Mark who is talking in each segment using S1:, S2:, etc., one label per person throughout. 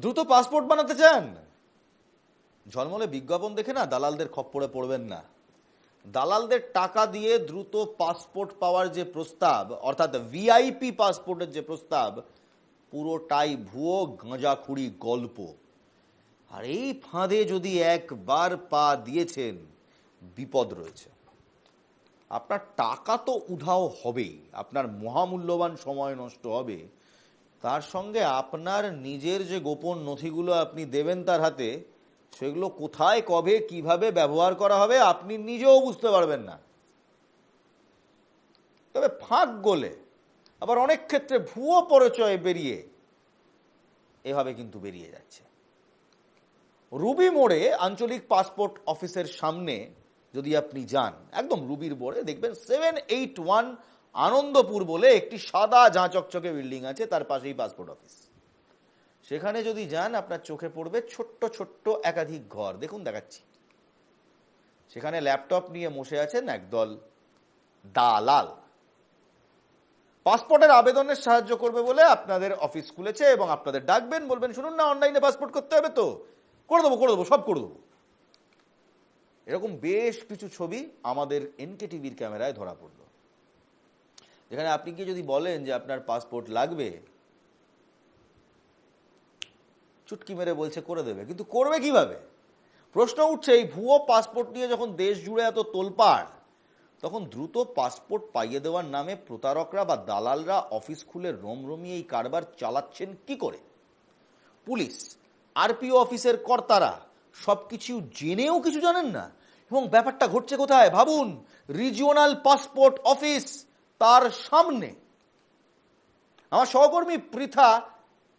S1: দ্রুত পাসপোর্ট বানাতে চান? ঝলমলে বিজ্ঞাপন দেখে না দালালদের খপ্পরে পড়বেন না। দালালদের টাকা দিয়ে দ্রুত পাসপোর্ট পাওয়ার যে প্রস্তাব, অর্থাৎ ভিআইপি পাসপোর্টের যে প্রস্তাব, পুরোটাই ভুয়ো গাঁজাখুরি গল্প। আর এই ফাঁদে যদি একবার পা দিয়েছেন, বিপদ রয়েছে। আপনার টাকা তো উধাও হবেই, আপনার মহামূল্যবান সময় নষ্ট হবে, তার সঙ্গে আপনার নিজের যে গোপন নথিগুলো আপনি দেবেন তার হাতে, সেগুলো কোথায় কবে কিভাবে ব্যবহার করা হবে আপনি নিজেও বুঝতে পারবেন না। তবে ফাঁক গলে আবার অনেক ক্ষেত্রে ভুয়ো পরিচয় বেরিয়ে এভাবে কিন্তু বেরিয়ে যাচ্ছে। রুবি মোড়ে আঞ্চলিক পাসপোর্ট অফিসের সামনে যদি আপনি যান, একদম রুবির মোড়ে দেখবেন 781 আনন্দপুর বলে একটি সাদা ঝাঁ চকচকে বিল্ডিং আছে, তার পাশেই পাসপোর্ট অফিস। সেখানে যদি যান আপনার চোখে পড়বে ছোট্ট ছোট্ট একাধিক ঘর। দেখুন, দেখাচ্ছি। সেখানে ল্যাপটপ নিয়ে বসে আছেন একদল দালাল। পাসপোর্টের আবেদনের সাহায্য করবে বলে আপনাদের অফিস খুলেছে এবং আপনাদের ডাকবেন, বলবেন শুনুন না, অনলাইনে পাসপোর্ট করতে হবে তো, করে দেবো সব করে দেবো। এরকম বেশ কিছু ছবি আমাদের এনকে টিভির ক্যামেরায় ধরা পড়ল, যেখানে আপনি কি যদি বলেন যে আপনার পাসপোর্ট লাগবে, চুটকি মেরে বলছে করে দেবে, কিন্তু করবে কিভাবে? প্রশ্ন উঠছে, এই ভুয়ো পাসপোর্ট নিয়ে যখন দেশ জুড়ে এত তোলপাড়, তখন দ্রুত পাসপোর্ট পাইয়ে দেওয়ার নামে প্রতারকরা বা দালালরা অফিস খুলে রমরমিয়ে এই কারবার চালাচ্ছেন কি করে? পুলিশ, আরপিও অফিসের কর্তারা সবকিছু জেনেও কিছু জানেন না। এবং ব্যাপারটা ঘটছে কোথায় ভাবুন, রিজিওনাল পাসপোর্ট অফিস, তার সামনে। আমার সহকর্মী পৃথা,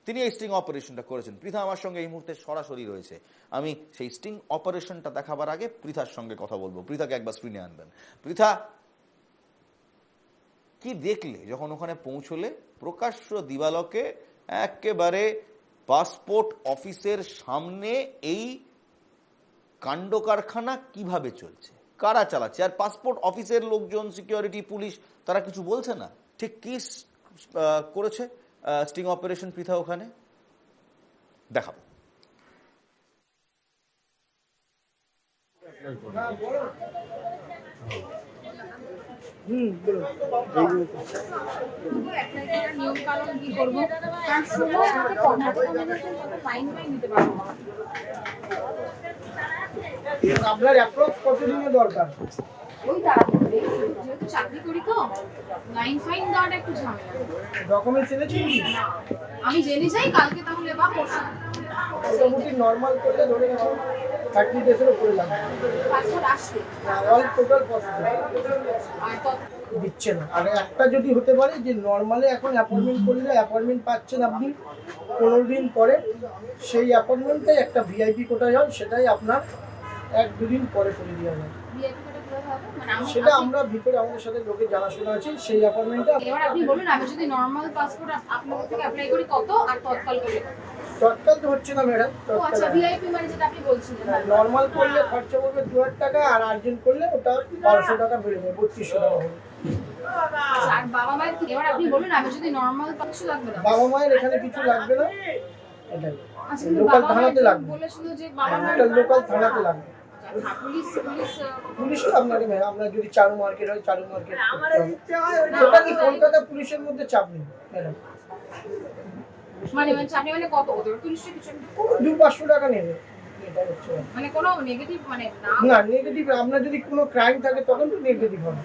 S1: তিনি এই স্টিং অপারেশনটা করেছেন। পৃথা আমার সঙ্গে এই মুহূর্তে সরাসরি রয়েছে। আমি সেই স্টিং অপারেশনটা দেখাবার আগে পৃথার সঙ্গে কথা বলবো। পৃথাকে একবার স্ক্রিনে আনবেন। পৃথা, কি দেখলে যখন ওখানে পৌঁছলে? প্রকাশ্য দিবালোকে একেবারে পাসপোর্ট অফিসের সামনে এই কাণ্ড কারখানা কিভাবে চলছে, কারা চালাচ্ছে? আর পাসপোর্ট অফিসের লোকজন, সিকিউরিটি, পুলিশ, তারা কিছু বলছে না। ঠিক কি করেছে স্টিং অপারেশন পৃথা ওখানে? দেখাবো।
S2: নিয়ম কানুন কি করবো, কারণ সময় আমাকে ফাইন দিতে পারবো না।
S3: আপনার অ্যাপ্রক্স কতদিনের দরকার?
S2: ওই তাড়াতাড়ি, যেহেতু চাকরি করি তো লাইন ফাইন দেওয়াটা একটু ঝামেলা।
S3: ডকুমেন্টস এনেছেন কি?
S2: আমি জেনে যাই কালকে তাহলে বা পরশু।
S3: মোটামুটি নর্মাল করলে ধরে রাখুন 30 ডেজের উপরে লাগবে।
S2: পাসপোর্ট আসবে
S3: অল টোটাল প্রসেস
S2: আর কত
S3: দিচ্ছে না। আর একটা যদি হতে পারে যে নর্মালে এখন অ্যাপয়েন্টমেন্ট করলে অ্যাপয়েন্টমেন্ট পাচ্ছেন আপনি 15 দিন পরে, সেই অ্যাপয়েন্টমেন্টটাই একটা ভিআইপি কোটায় হয়, সেটাই আপনার 1-2 দিন পরে করে দেওয়া হয়।
S2: ভিআইপি কোটা কিভাবে হবে? মানে
S3: সেটা আমরা ভিতরে আমাদের সাথে লোকের জানাশোনা আছে, সেই অ্যাপয়েন্টমেন্টটা।
S2: এবার আপনি বলুন, আমি যদি নরমাল পাসপোর্ট আপনার থেকে অ্যাপ্লাই করি কত, আর তৎকাল করলে কত?
S3: তৎকাল তো হচ্ছে না ম্যাডাম,
S2: ও আচ্ছা, ভিআইপি মানে যেটা আপনি বলছিলেন।
S3: নর্মাল করলে খরচা পড়বে 2000 টাকা, আর আর্জেন্ট করলে ওটা 1200 টাকা বেড়ে যাবে, 3200 টাকা হবে।
S2: আর বাবা মায়ের কি? এবার আপনি বলুন, আমি যদি নরমাল কিছু লাগবে না?
S3: বাবা মায়ের এখানে কিছু লাগবে না, এটাই
S2: আচ্ছা,
S3: লোকাল থানাতে লাগবে।
S2: বলেছিল যে বাবা মায়ের
S3: এটা লোকাল থানাতে লাগবে।
S2: পুলিশ
S3: পুলিশও আপনাকে আপনার যদি চারু মার্কেট হয়, চারু মার্কেট ওটা কি কলকাতা পুলিশের মধ্যে চাপ নেই ম্যাডাম।
S2: মানে আপনি মানে কত ওদের পুলিশের কিছু
S3: 200-500 টাকা নেবে, এটা হচ্ছে
S2: মানে কোনো নেগেটিভ মানে
S3: না। নেগেটিভ আপনার যদি কোনো ক্রাইম থাকে তখন তো নেগেটিভ হবে,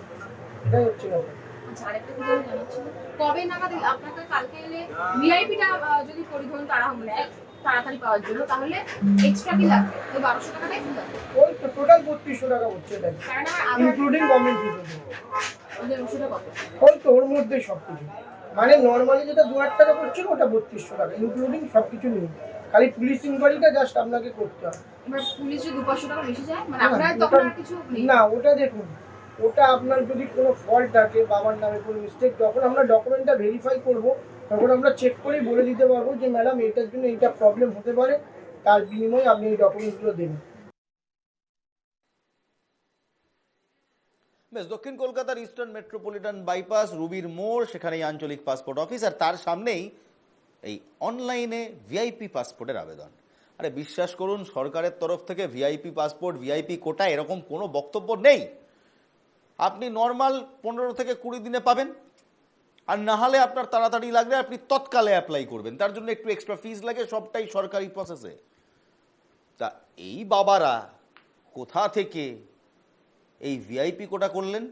S3: এটাই হচ্ছে ব্যাপার।
S2: আচ্ছা, আরেকটা কথা আমি জানাচ্ছি, কবে নাগাদ আপনাকে কালকে এলে ভিআইপিটা যদি পরিবহন তারা মানে তাড়াতাড়ি পাওয়ার জন্য, তাহলে এক্সট্রা কি লাগবে? ওই 1200 টাকাটাই কি লাগবে?
S3: ওই তো টোটাল 3200 টাকা হচ্ছে, এটা
S2: কারণ আমার
S3: ইনক্লুডিং গভর্নমেন্ট ফিস।
S2: ওদের ওষুধে কত?
S3: ওই তো ওর মধ্যেই সব কিছু, মানে নর্মালি যেটা 2000 টাকা পড়ছিল ওটা 3200 টাকা ইনক্লুডিং সব কিছু নিয়ে। খালি পুলিশ ইনকোয়ারিটা জাস্ট আপনাকে করতে হবে।
S2: এবার পুলিশ যদি 200 টাকা বেশি যায়, মানে আপনার তখন আর কিছু নেই?
S3: না, ওটা দেখুন, ওটা আপনার যদি কোনো ফল্ট থাকে, বাবার নামে কোনো মিস্টেক, যখন আমরা ডকুমেন্টটা ভেরিফাই করব তখন আমরা চেক করেই বলে দিতে পারবো যে ম্যাডাম এটার জন্য এইটা প্রবলেম হতে পারে, তার বিনিময়ে আপনি এই ডকুমেন্টসগুলো দেবেন।
S1: বেশ, দক্ষিণ কলকাতার ইস্টার্ন মেট্রোপলিটন বাইপাস, রুবির মোড়, সেখানেই আঞ্চলিক পাসপোর্ট অফিস, আর তার সামনেই এই অনলাইনে ভিআইপি পাসপোর্টের আবেদন। আরে বিশ্বাস করুন, সরকারের তরফ থেকে ভিআইপি পাসপোর্ট, ভিআইপি কোটা এরকম কোনো বক্তব্য নেই। আপনি নর্মাল 15 থেকে 20 দিনে পাবেন, আর না হলে আপনার তাড়াতাড়ি লাগলে আপনি তৎকালে অ্যাপ্লাই করবেন, তার জন্য একটু এক্সট্রা ফিস লাগে, সবটাই সরকারি প্রসেসে। তা এই বাবারা কোথা থেকে এই ভিআইপি কোটা করলেন?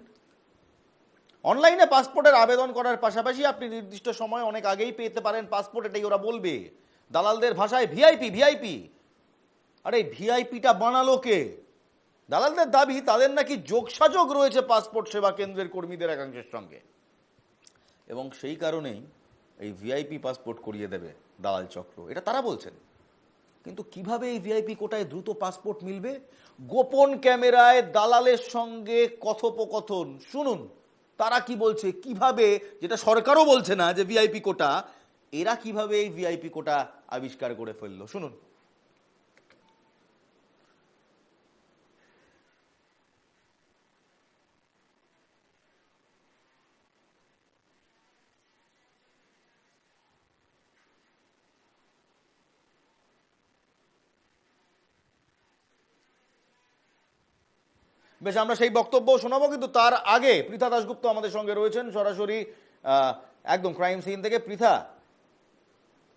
S1: অনলাইনে পাসপোর্টের আবেদন করার পাশাপাশি আপনি নির্দিষ্ট সময় অনেক আগেই পেতে পারেন পাসপোর্ট, এটাই ওরা বলবে। দালালদের ভাষায় ভিআইপি ভিআইপি। আরে ভিআইপিটা বানালো কে? দালালদের দাবি তাদের নাকি যোগসাযোগ রয়েছে পাসপোর্ট সেবা কেন্দ্রের কর্মীদের একাংশের সঙ্গে, এবং সেই কারণেই এই ভিআইপি পাসপোর্ট করিয়ে দেবে দালাল চক্র, এটা তারা বলছেন। কিন্তু কিভাবে এই ভিআইপি কোটায় দ্রুত পাসপোর্ট মিলবে? গোপন ক্যামেরায় দালালের সঙ্গে কথোপকথন শুনুন তারা কি বলছে, কিভাবে, যেটা সরকারও বলছে না যে ভিআইপি কোটা, এরা কিভাবে এই ভিআইপি কোটা আবিষ্কার করে ফেললো, শুনুন। বেশ, আমরা সেই বক্তব্য শোনাবো, কিন্তু তার আগে পৃথা দাশগুপ্ত আমাদের সঙ্গে রয়েছেন সরাসরি একদম ক্রাইম সিন থেকে। পৃথা,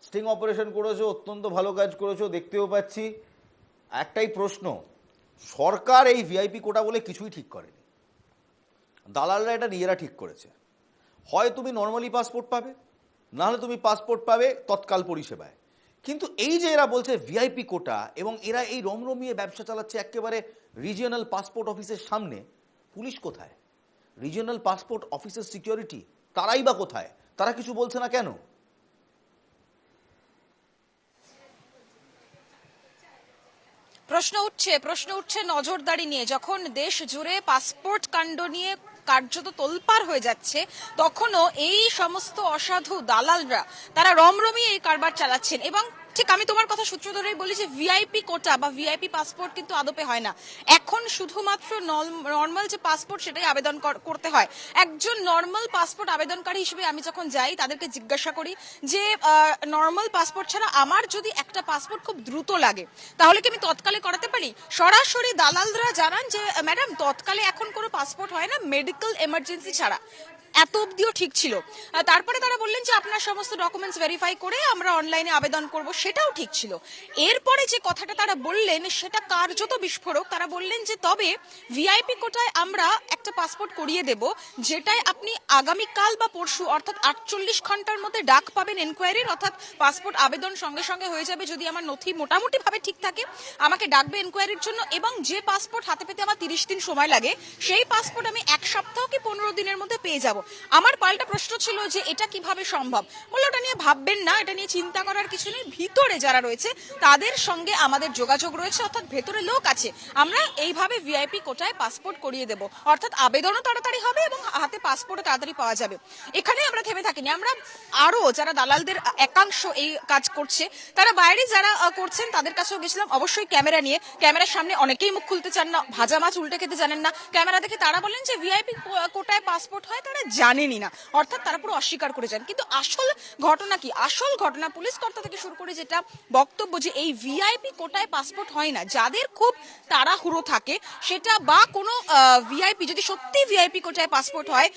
S1: স্টিং অপারেশন করেছো, অত্যন্ত ভালো কাজ করেছো, দেখতেও পাচ্ছি। একটাই প্রশ্ন, সরকার এই ভিআইপি কোটা বলে কিছুই ঠিক করেনি, দালালরা এটা নিজেরা ঠিক করেছে। হয় তুমি নর্মালি পাসপোর্ট পাবে, নাহলে তুমি পাসপোর্ট পাবে তৎকাল পরিষেবায়। কিন্তু এই যে এরা বলছে ভিআইপি কোটা, এবং এরা এই রমরমিয়ে ব্যবসা চালাচ্ছে একেবারে রিজিওনাল পাসপোর্ট অফিসের সামনে, পুলিশ কোথায়? রিজিওনাল পাসপোর্ট অফিসের সিকিউরিটি তারাই বা কোথায়? তারা কিছু বলছে না কেন?
S4: প্রশ্ন উঠছে নজরদারি নিয়ে। যখন দেশ জুড়ে পাসপোর্ট কাণ্ড নিয়ে কার্যত তোলপাড় হয়ে যাচ্ছে, তখনও এই সমস্ত অসাধু দালালরা তারা রমরমিয়ে এই কারবার চালাচ্ছেন। এবং ঠিক আমি তোমার কথা সূত্র ধরেই বলি যে ভিআইপি কোটা বা ভিআইপি পাসপোর্ট কিন্তু আদপে হয় না। এখন শুধুমাত্র নর্মাল যে পাসপোর্ট সেটাই আবেদন করতে হয়। একজন নর্মাল পাসপোর্ট আবেদনকারী হিসেবে আমি যখন যাই তাদেরকে জিজ্ঞাসা করি যে নর্মাল পাসপোর্ট ছাড়া আমার যদি একটা পাসপোর্ট খুব দ্রুত লাগে তাহলে কি আমি তৎকালে করাতে পারি? সরাসরি দালালরা জানান যে ম্যাডাম তৎকালে এখন কোনো পাসপোর্ট হয় না, মেডিকেল এমার্জেন্সি ছাড়া। এত অব্দিও ঠিক ছিল। তারপরে তারা বললেন যে আপনার সমস্ত ডকুমেন্টস ভেরিফাই করে আমরা অনলাইনে আবেদন করব, সেটাও ঠিক ছিল। এরপরে যে কথাটা তারা বললেন সেটা কার্যত বিস্ফোরক। তারা বললেন যে তবে ভিআইপি কোটায় আমরা একটা পাসপোর্ট করিয়ে দেব, যেটায় আপনি আগামীকাল বা পরশু অর্থাৎ 48 ঘন্টার মধ্যে ডাক পাবেন এনকোয়ারির, অর্থাৎ পাসপোর্ট আবেদন সঙ্গে সঙ্গে হয়ে যাবে যদি আমার নথি মোটামুটি ভাবে ঠিক থাকে। আমাকে ডাকবে এনকোয়ারির জন্য, এবং যে পাসপোর্ট হাতে পেতে আমার 30 দিন সময় লাগে সেই পাসপোর্ট আমি 1 সপ্তাহ কি 15 দিনের মধ্যে পেয়ে যাব। আমার পাল্টা প্রশ্ন ছিল যে এটা কিভাবে সম্ভব? বলে ওটা নিয়ে ভাববেন না, এটা নিয়ে চিন্তা করার কিছু নেই। ভিতরে যারা রয়েছে তাদের সঙ্গে আমাদের যোগাযোগ রয়েছে, অর্থাৎ ভেতরে লোক আছে। আমরা এইভাবে ভিআইপি কোটায় পাসপোর্ট করিয়ে দেব, অর্থাৎ আবেদনও তাড়াতাড়ি হবে এবং হাতে পাসপোর্টও তাড়াতাড়ি পাওয়া যাবে। এখানে আমরা থেমে থাকিনি, আমরা আরো যারা দালালদের একাংশ এই কাজ করছে তারা বাইরে যারা করছেন তাদের কাছেও গেছিলাম, অবশ্যই ক্যামেরা নিয়ে। ক্যামেরার সামনে অনেকেই মুখ খুলতে চান না, ভাজা মাছ উল্টে খেতে জানেন না। ক্যামেরা দেখে তারা বলেন যে ভিআইপি কোটায় পাসপোর্ট হয়, তারা জানেনই না, অর্থাৎ তারা পুরো অস্বীকার করে যান। কিন্তু আসল ঘটনা কি? আসল ঘটনা পুলিশ কর্তা থেকে শুরু করে যেটা বক্তব্য যে এই ভিআইপি কোটায় পাসপোর্ট হয় না, যাদের খুব তাড়াহুড়ো থাকে সেটা, বা কোনো ভিআইপি যদি সত্যি ভিআইপি কোটায় পাসপোর্ট হয়,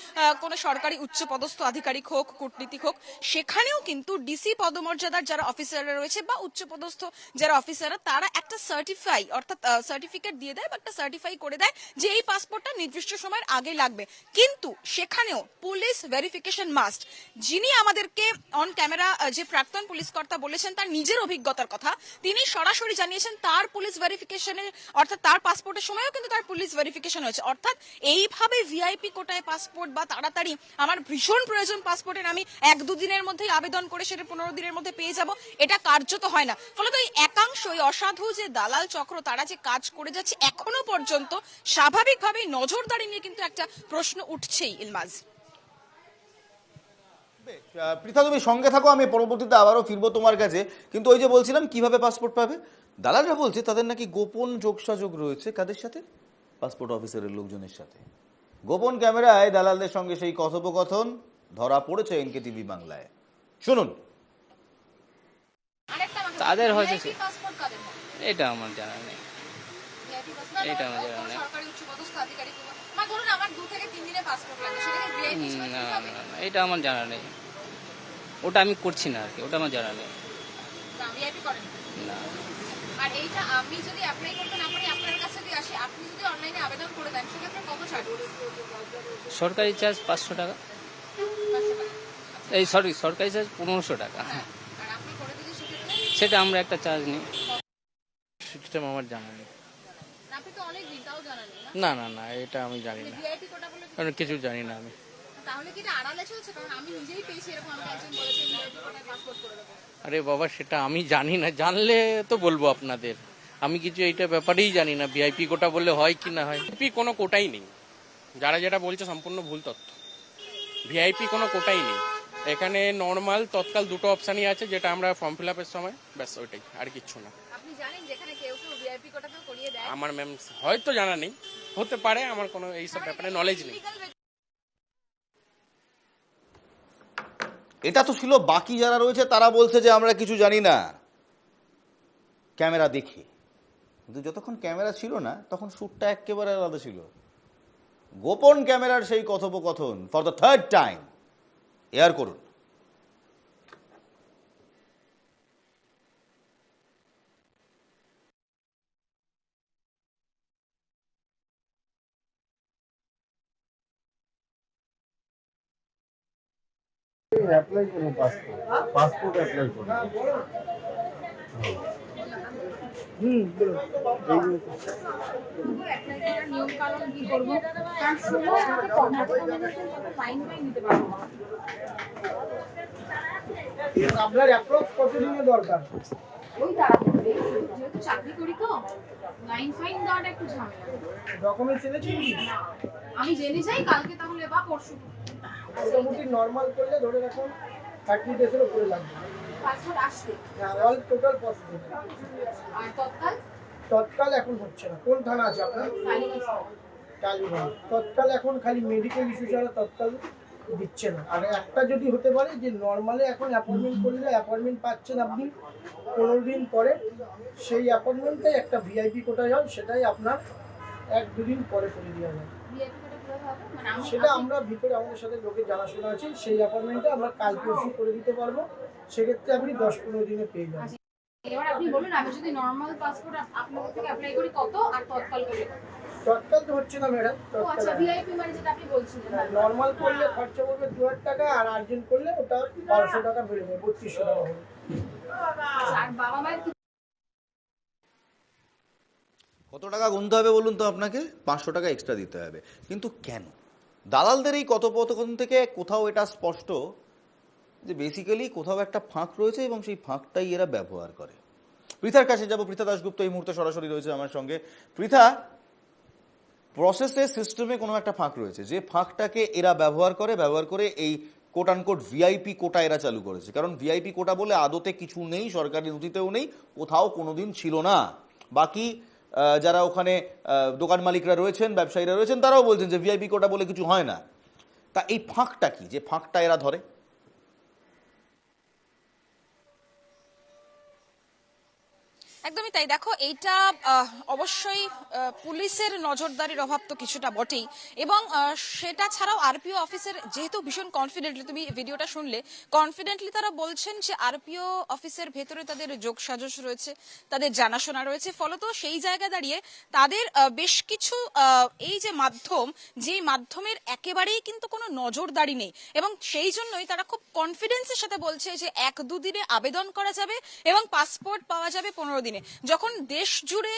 S4: কোনো সরকারি উচ্চ পদস্থ আধিকারিক হোক, কূটনীতিক হোক, সেখানেও কিন্তু ডিসি পদমর্যাদার যারা অফিসাররা রয়েছে বা উচ্চ পদস্থ যারা অফিসাররা, তারা একটা সার্টিফাই অর্থাৎ সার্টিফিকেট দিয়ে দেয় বা একটা সার্টিফাই করে দেয় যে এই পাসপোর্টটা নির্দিষ্ট সময়ের আগে লাগবে। কিন্তু সেখানেও পুলিশ ভেরিফিকেশন মাস্ট। যিনি আমাদেরকে অন ক্যামেরা যে প্রাক্তন পুলিশ কর্তা বলেছেন তার নিজের অভিজ্ঞতার কথা, তিনি সরাসরি জানিয়েছেন তার পুলিশ ভেরিফিকেশনের অর্থাৎ তার পাসপোর্টের সময়ও কিন্তু তার পুলিশ ভেরিফিকেশন হয়েছে। অর্থাৎ এইভাবে ভিআইপি কোটায় পাসপোর্ট বা তাড়াতাড়ি আমার ভীষণ প্রয়োজন পাসপোর্টের, আমি 1-2 দিনের মধ্যেই আবেদন করে সেটা 15 দিনের মধ্যে পেয়ে যাব, এটা কার্যত হয় না। ফলত এই একাংশ এই অসাধু যে দালাল চক্র তারা যে কাজ করে যাচ্ছে এখনো পর্যন্ত, স্বাভাবিকভাবেই নজরদারি নিয়ে কিন্তু একটা প্রশ্ন উঠছেই। ইলমাজ,
S1: পৃথা তুমি সঙ্গে থাকো, আমি পরবর্তীতে আবারও ফিরবো তোমার কাছে। কিন্তু ওই যে বলছিলাম কিভাবে পাসপোর্ট পাবে, দালালরা বলছে তাদের নাকি গোপন যোগসাযোগ রয়েছে কাদের সাথে? পাসপোর্ট অফিসারের লোকজনের সাথে। গোপন ক্যামেরায় দালালদের সঙ্গে সেই কথোপকথন ধরা পড়েছে এনকে টিভি বাংলায়, শুনুন।
S5: তাদের হয়তো
S2: VIP পাসপোর্ট কাদের হয়?
S5: এটা আমার জানা নেই।
S2: VIP পাসপোর্ট
S5: এটা আমার জানা
S2: কোনো
S5: নেই।
S2: সরকারি উচ্চপদস্থ আধিকারিক মানে ধরুন আমার 2 থেকে 3 দিনের পাসপোর্ট লাগে, সেটাকে VIP হিসেবে
S5: না
S2: কি হবে?
S5: না না, এটা আমার জানা নেই। ওটা আমি করছি না আর কি, ওটা আমার জানা নেই।
S2: না, VIP করেন না।
S5: না,
S2: আর এইটা আমি যদি অ্যাপ্লাই করতে না পারি, আপনার কাছে যদি আসি, আপনি যদি অনলাইনে আবেদন করে দেন, সেক্ষেত্রে কত ছাড়?
S5: সরকারি চার্জ 500 টাকা।
S2: 500 টাকা।
S5: এই সরকারি চার্জ 1500 টাকা।
S2: হ্যাঁ, আর আপনি করে দিলে সেক্ষেত্রে
S5: সেটা আমরা একটা চার্জ নিই। সিস্টেম আমার জানা নেই।
S2: আপনি তো অনেক দিন তাও জানা নেই
S5: না না না, এটা আমি জানি না,
S2: VIP কোটা বলে
S5: কারণ কিছু জানি না আমি।
S2: তাহলে কি এটা আড়ালে চলছে? কারণ আমি নিজেই পেয়েছি এরকম, আমাকে একজন বলেছে VIP কোটায় পাসপোর্ট করে দেবো।
S5: আরে বাবা, সেটা আমি জানি না, জানলে তো বলবো আপনাদের। আমি কিছু এইটা ব্যাপারেই জানি না, ভিআইপি কোটা বললে হয় কি না হয়।
S6: ভিআইপি কোনো কোটাই নেই, যারা যেটা বলছে সম্পূর্ণ ভুল তথ্য। ভিআইপি কোনো কোটাই নেই এখানে। নর্মাল তৎকাল দুটো অপশানই আছে, যেটা আমরা ফর্ম ফিল আপের সময়, ব্যাস ওইটাই, আর কিচ্ছু না।
S2: আপনি জানেন যেখানে কেউ কেউ VIP কোটাতেও করিয়ে দেয়?
S6: আমার ম্যাম হয়তো জানা নেই, হতে পারে, আমার কোনো এইসব ব্যাপারে নলেজ নেই।
S1: এটা তো ছিল, বাকি যারা রয়েছে তারা বলছে যে আমরা কিছু জানি না, ক্যামেরা দেখি। কিন্তু যতক্ষণ ক্যামেরা ছিল না তখন শ্যুটটা একেবারে আলাদা ছিল। গোপন ক্যামেরার সেই কথোপকথন for the third time air করুন।
S7: অ্যাপ্লাই করবো পাসপোর্ট অ্যাপ্লাই করবো।
S2: অ্যাপ্লাই করার নিয়ম কানুন কি করবো? কারণ সময় হাতে কম, হাতে কম মানে তখন ফাইন নিতে পারবো না।
S3: আপনার অ্যাপ্রক্স কত দিনের দরকার?
S2: ওই তাড়াতাড়ি, যেহেতু চাকরি করি তো লাইন ফাইন দেওয়াটা একটু ঝামেলা।
S3: ডকুমেন্টস এনেছেন কি?
S2: আমি জেনে যাই কালকে তাহলে বা পরশু।
S3: মোটামুটি নর্মাল করলে ধরে রাখুন 30 ডেজের উপরে লাগবে।
S2: পাসপোর্ট আসলে
S3: অল টোটাল পসিবল।
S2: আর তৎকাল
S3: তৎকাল এখন হচ্ছে না। কোন থানা আছে আপনার? টালিগঞ্জ। তৎকাল এখন খালি মেডিকেল ইস্যু ছাড়া তৎকাল দিচ্ছে না। আর একটা যদি হতে পারে যে নর্মালে এখন অ্যাপয়েন্টমেন্ট করলে অ্যাপয়েন্টমেন্ট পাচ্ছেন আপনি 15 দিন পরে, সেই অ্যাপয়েন্টমেন্টটাই একটা ভিআইপি কোটায় হয়, সেটাই আপনার 1-2 দিন পরে করে দেওয়া যায়।
S2: ভিআইপি কোটা কিভাবে হবে? মানে আমি
S3: সেটা আমরা ভিতরে আমাদের সাথে লোকের জানাশোনা আছে, সেই অ্যাপয়েন্টমেন্টটা আমরা কাল পরশু করে দিতে পারবো। সেক্ষেত্রে আপনি 10-15 দিনে পেয়ে যাবেন।
S2: এবার আপনি বলুন, আমি যদি নরমাল পাসপোর্ট আপনাদের থেকে অ্যাপ্লাই করি কত, আর তৎকাল করলে কত?
S3: তৎকাল তো হচ্ছে না ম্যাডাম।
S2: ও আচ্ছা, ভিআইপি মানে যেটা আপনি বলছিলেন।
S3: নর্মাল করলে খরচা পড়বে 2000 টাকা, আর আর্জেন্ট করলে ওটা 1200 টাকা বেড়ে যাবে, 3200 টাকা হবে।
S2: আচ্ছা, আর বাবা মায়ের কি?
S1: কত টাকা গুনতে হবে বলুন তো আপনাকে? 500 টাকা এক্সট্রা দিতে হবে। কিন্তু কেন? দালালদের এই কথোপকথন থেকে কোথাও এটা স্পষ্ট যে বেসিক্যালি কোথাও একটা ফাঁক রয়েছে এবং সেই ফাঁকটাই এরা ব্যবহার করে। পৃথার কাছে যাব। পৃথা দাশগুপ্ত এই মুহূর্তে সরাসরি রয়েছে আমার সঙ্গে। পৃথা, প্রসেসে সিস্টেমে কোনো একটা ফাঁক রয়েছে, যে ফাঁকটাকে এরা ব্যবহার করে এই কোট আনকোট ভিআইপি কোটা এরা চালু করেছে। কারণ ভিআইপি কোটা বলে আদতে কিছু নেই, সরকারি নথিতেও নেই, কোথাও কোনোদিন ছিল না। বাকি যারা ওখানে দোকান মালিকরা রয়েছেন, ব্যবসায়ীরা রয়েছেন, তারাও বলছেন যে ভিআইপি কোটা বলে কিছু হয় না। তা এই ফাঁকটা কি, যে ফাঁকটা এরা ধরে?
S4: একদমই তাই। দেখো, এইটা অবশ্যই পুলিশের নজরদারির অভাব তো কিছুটা বটেই, এবং সেটা ছাড়াও আরপিও অফিসের যেহেতু ভীষণ কনফিডেন্টলি, তুমি ভিডিওটা শুনলে, কনফিডেন্টলি তারা বলছেন যে আরপিও অফিসের ভেতরে তাদের যোগসাজশ রয়েছে, তাদের জানাশোনা রয়েছে। ফলত সেই জায়গা দাঁড়িয়ে তাদের বেশ কিছু এই যে মাধ্যম, যেই মাধ্যমের একেবারেই কিন্তু কোনো নজরদারি নেই, এবং সেই জন্যই তারা খুব কনফিডেন্সের সাথে বলছে যে 1-2 দিনে আবেদন করা যাবে এবং পাসপোর্ট পাওয়া যাবে 15 দিনে। যখন দেশ জুড়ে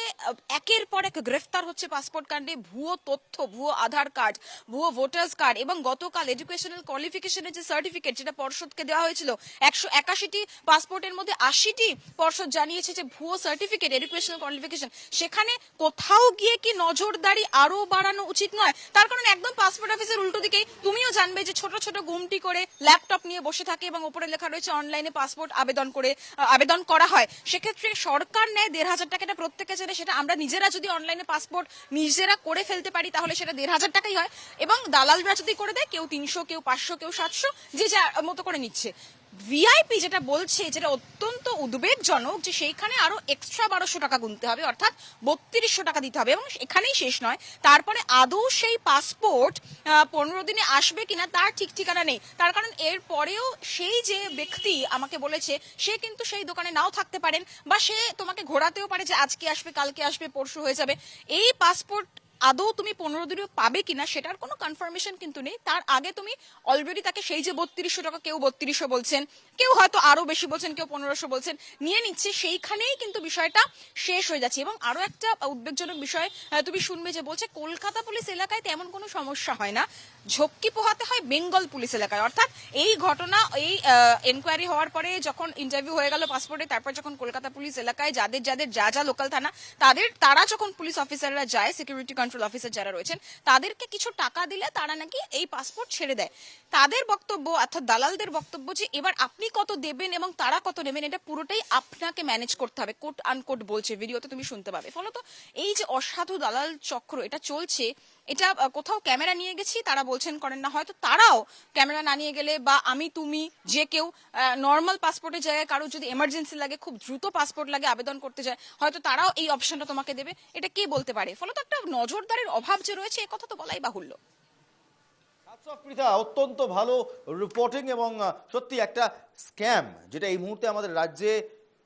S4: একের পর এক গ্রেফতার হচ্ছে পাসপোর্ট কাণ্ডে, ভুয়ো তথ্য, ভুয়ো আধার কার্ড, ভুয়ো ভোটার্স কার্ড, এবং গতকাল এডুকেশনাল কোয়ালিফিকেশনের যে সার্টিফিকেট যেটা পর্ষদকে দেওয়া হয়েছিল, 181টি পাসপোর্টের মধ্যে 80টি পর্ষদ জানিয়েছে যে ভুয়ো সার্টিফিকেট, এডুকেশনাল কোয়ালিফিকেশন। সেখানে কোথাও গিয়ে কি নজরদারি আরো বাড়ানো উচিত নয়? তার কারণ একদম পাসপোর্ট অফিসের উল্টো দিকেই তুমিও জানবে যে ছোট ছোট গুমটি করে ল্যাপটপ নিয়ে বসে থাকে এবং উপরে লেখা রয়েছে অনলাইনে পাসপোর্ট আবেদন করা হয়। সেক্ষেত্রে সরকার নেয় 1500 টাকাটা প্রত্যেকে জানে, সেটা আমরা নিজেরা যদি অনলাইনে পাসপোর্ট নিজেরা করে ফেলতে পারি তাহলে সেটা 1500 টাকাই হয়, এবং দালালরা যদি করে দেয় কেউ 300, কেউ 500, কেউ 700, যে যার মতো করে নিচ্ছে। ভিআইপি যেটা বলছে, যেটা অত্যন্ত উদ্বেগজনক, যে সেইখানে আরো এক্সট্রা 1200 টাকা গুনতে হবে, অর্থাৎ 3200 টাকা দিতে হবে। এবং এখানেই শেষ নয়, তারপরে আদৌ সেই পাসপোর্ট 15 দিনে আসবে কিনা তার ঠিক ঠিকানা নেই। তার কারণ এর পরেও সেই যে ব্যক্তি আমাকে বলেছে, সে কিন্তু সেই দোকানে নাও থাকতে পারেন, বা সে তোমাকে ঘোরাতেও পারে যে আজকে আসবে, কালকে আসবে, পরশু হয়ে যাবে। এই পাসপোর্ট আদৌ তুমি 15 দিনেও পাবে কিনা সেটার কোনো কনফার্মেশন কিন্তু নেই। তার আগে তুমি অলরেডি তাকে সেই যে 3200 টাকা, কেউ 3200 বলছেন, কেউ হয়তো আরো বেশি বলছেন, কেউ 1500 বলছেন, নিয়ে নিচ্ছে। সেইখানেই কিন্তু বিষয়টা শেষ হয়ে যাচ্ছে। এবং আরো একটা উদ্বেগজনক বিষয় তুমি শুনবে, যে বলছে কলকাতা পুলিশ এলাকায় তেমন কোনো সমস্যা হয় না, ঝক্কি পোহাতে হয় বেঙ্গল পুলিশ এলাকায়। অর্থাৎ এই ঘটনা, এই এনকোয়ারি হওয়ার পরে যখন ইন্টারভিউ হয়ে গেল পাসপোর্টে, তারপর যখন কলকাতা পুলিশ এলাকায় যাদের যাদের যা যা লোকাল থানা, তারা যখন পুলিশ অফিসাররা যায়, সিকিউরিটি কন্ট্রোল অফিসার যারা রয়েছেন, তাদেরকে কিছু টাকা দিলে তারা নাকি এই পাসপোর্ট ছেড়ে দেয়। তাদের বক্তব্য, অর্থাৎ দালালদের বক্তব্য, যে এবার আপনি কত দেবেন এবং তারা কত নেবেন, এটা পুরোটাই আপনাকে ম্যানেজ করতে হবে, কোট আনকোট বলছে, ভিডিওতে তুমি শুনতে পাবে। ফলত এই যে অসাধু দালাল চক্র এটা চলছে, এটা কোথাও ক্যামেরা নিয়ে গেছি তারা বলছেন করেন না, হয়তো তারাও ক্যামেরা না নিয়ে গেলে, বা আমি তুমি যে কেউ নর্মাল পাসপোর্টের জায়গায় কারো যদি এমার্জেন্সি লাগে, খুব দ্রুত পাসপোর্ট লাগে, আবেদন করতে যায়, হয়তো তারাও এই অপশনটা তোমাকে দেবে। এটা কে বলতে পারে? ফলত একটা নজরদারির অভাব যে রয়েছে, এ কথা তো বলাই বাহুল্য।
S1: পৃথা, অত্যন্ত ভালো রিপোর্টিং, এবং সত্যি একটা স্ক্যাম যেটা এই মুহূর্তে আমাদের রাজ্যে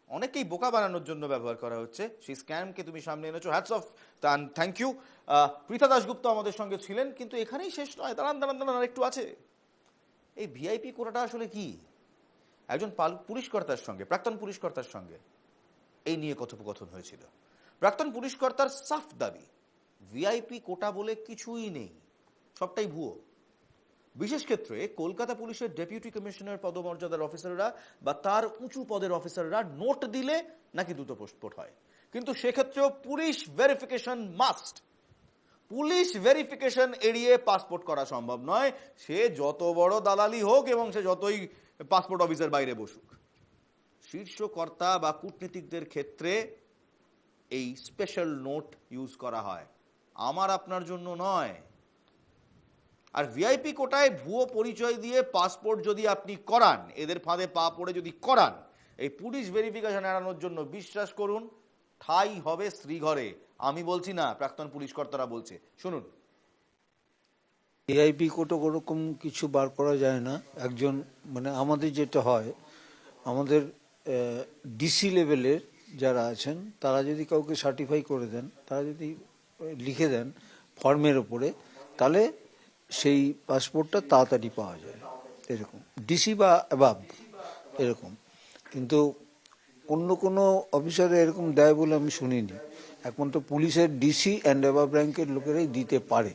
S1: অনেকেই বোকা বানানোর জন্য ব্যবহার করা হচ্ছে, সেই স্ক্যামকে তুমি সামনে এনেছো, hats off, thank you. Pritha Dasgupta আমাদের সঙ্গে ছিলেন, কিন্তু এখানেই শেষ নয়, দাঁড়ান আর একটু আছে। এই ভিআইপি কোটাটা আসলে কি? একজন পুলিশ কর্তার সঙ্গে, প্রাক্তন পুলিশ কর্তার সঙ্গে এই নিয়ে কথোপকথন হয়েছিল। প্রাক্তন পুলিশ কর্তার সাফ দাবি, ভিআইপি কোটা বলে কিছুই নেই, সবটাই ভুয়ো। বিশেষ ক্ষেত্রে কলকাতা পুলিশের ডেপুটি কমিশনার পদমর্যাদার অফিসাররা বা তার উঁচু পদের অফিসাররা নোট দিলে নাকি দ্রুত পাসপোর্ট হয়, কিন্তু সেক্ষেত্রেও police verification must. Police verification এড়িয়ে পাসপোর্ট করা সম্ভব নয়, সে যত বড় দালালি হোক এবং সে যতই পাসপোর্ট অফিসের বাইরে বসুক। শীর্ষ কর্তা বা কূটনীতিকদের ক্ষেত্রে এই স্পেশাল নোট ইউজ করা হয়, আমার আপনার জন্য নয়। আর ভিআইপি কোটায় ভুয়ো পরিচয় দিয়ে পাসপোর্ট যদি আপনি করান, এদের ফাঁদে পা পড়ে যদি করান, এই পুলিশ ভেরিফিকেশন এড়ানোর জন্য বিশ্বাস করুন ঠাই হবে শ্রীঘরে। আমি বলছি না, প্রাক্তন পুলিশ কর্তারা বলছে, শুনুন।
S8: ভিআইপি কোটা ওরকম কিছু বার করা যায় না। একজন মানে আমাদের যেটা হয়, আমাদের ডিসি লেভেলের যারা আছেন তারা যদি কাউকে সার্টিফাই করে দেন, তারা যদি লিখে দেন ফর্মের ওপরে, তাহলে সেই পাসপোর্টটা তাড়াতাড়ি পাওয়া যায়, এরকম ডিসি বা অ্যাবাভ এরকম। কিন্তু অন্য কোনো অফিসারে এরকম দেয় বলে আমি শুনিনি। একমাত্র পুলিশের ডিসি অ্যান্ড অ্যাবাভ র্যাঙ্কের লোকেরাই দিতে পারে।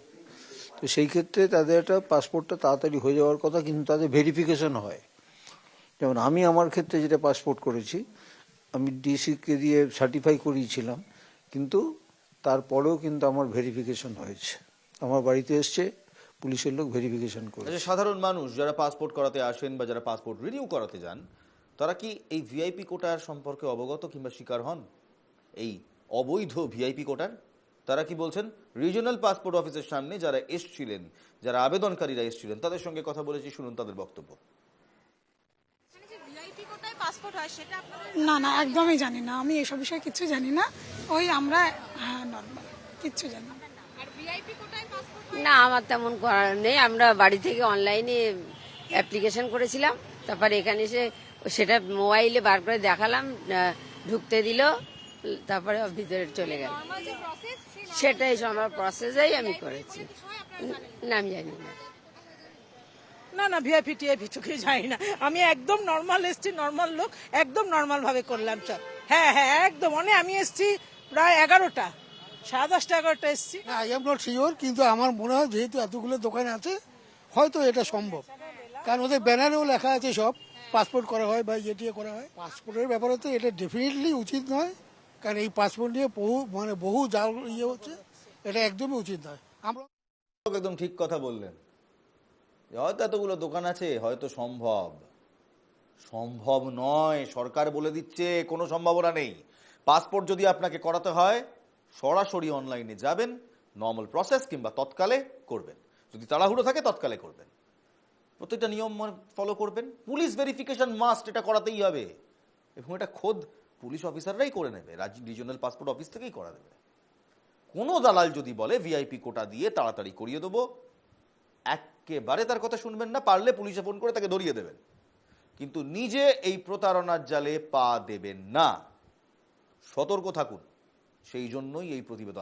S8: তো সেই ক্ষেত্রে তাদের একটা পাসপোর্টটা তাড়াতাড়ি হয়ে যাওয়ার কথা, কিন্তু তাদের ভেরিফিকেশন হয়। যেমন আমি আমার ক্ষেত্রে যেটা পাসপোর্ট করেছি, আমি ডিসিকে দিয়ে সার্টিফাই করিয়েছিলাম, কিন্তু তারপরেও কিন্তু আমার ভেরিফিকেশন হয়েছে, আমার বাড়িতে এসছে পুলিশের লোক ভেরিফিকেশন করে।
S1: সাধারণ মানুষ যারা পাসপোর্ট করাতে আসেন বা যারা পাসপোর্ট রিনিউ করাতে যান, তারা কি এই ভিআইপি কোটার সম্পর্কে অবগত কিংবা শিকার হন এই অবৈধ ভিআইপি কোটার? তারা কি বলছেন? রিজিওনাল পাসপোর্ট অফিসের সামনে যারা এসছিলেন, যারা আবেদনকারীরা এসছিলেন, তাদের সঙ্গে কথা বলেছি, শুনুন তাদের বক্তব্য।
S9: না না, একদমই জানি না, আমি এসব বিষয়ে কিছু জানি না। ওই আমরা নর্মাল কিচ্ছু জানি না।
S10: না, আমার তেমন করার নেই। আমরা বাড়ি থেকে অনলাইনে অ্যাপ্লিকেশন করেছিলাম, তারপর এখানে এসে সেটা মোবাইলে বার করে দেখালাম, ঢুকতে দিল, তারপরে ভিতরে চলে গেল। সেটাই আমার প্রসেসেই আমি করেছি। না, আমি জানি না।
S11: না না, ভিআইপি টিআইপি তোকে যাই না, আমি একদম নর্মাল এসছি, নর্মাল লোক, একদম নর্মাল ভাবে করলাম সব। হ্যাঁ হ্যাঁ, একদম। আমি এসছি প্রায় 11টা, 10:30 11টা এসছি।
S3: আই এম নট শিওর, কিন্তু আমার মনে হয় যেহেতু এতগুলো দোকান আছে, হয়তো এটা সম্ভব। কারণ ওদের ব্যানারেও লেখা আছে সব পাসপোর্ট করা হয় বা ইয়ে করা হয়। পাসপোর্টের ব্যাপারে তো এটা ডেফিনেটলি উচিত নয়, কারণ এই পাসপোর্ট নিয়ে বহু জাল হচ্ছে, এটা একদমই উচিত নয়। আমরা
S1: একদম ঠিক কথা বললেন, হয়তো এতগুলো দোকান আছে, হয়তো সম্ভব নয়। সরকার বলে দিচ্ছে কোনো সম্ভাবনা নেই। পাসপোর্ট যদি আপনাকে করাতে হয়, সরাসরি অনলাইনে যাবেন, নর্মাল প্রসেস কিংবা তৎকালে করবেন, যদি তাড়াহুড়ো থাকে তৎকালে করবেন। প্রত্যেকটা নিয়ম ফলো করবেন। পুলিশ ভেরিফিকেশন মাস্ট, এটা করাতেই হবে, এবং এটা খোদ পুলিশ অফিসাররাই করে নেবে, রিজিওনাল পাসপোর্ট অফিস থেকেই করা দেবে। কোনো দালাল যদি বলে ভিআইপি কোটা দিয়ে তাড়াতাড়ি করিয়ে দেবো, একেবারে তার কথা শুনবেন না, পারলে পুলিশে ফোন করে তাকে ধরিয়ে দেবেন, কিন্তু নিজে এই প্রতারণার জালে পা দেবেন না। সতর্ক থাকুন, সেই জন্যই এই প্রতিবেদন।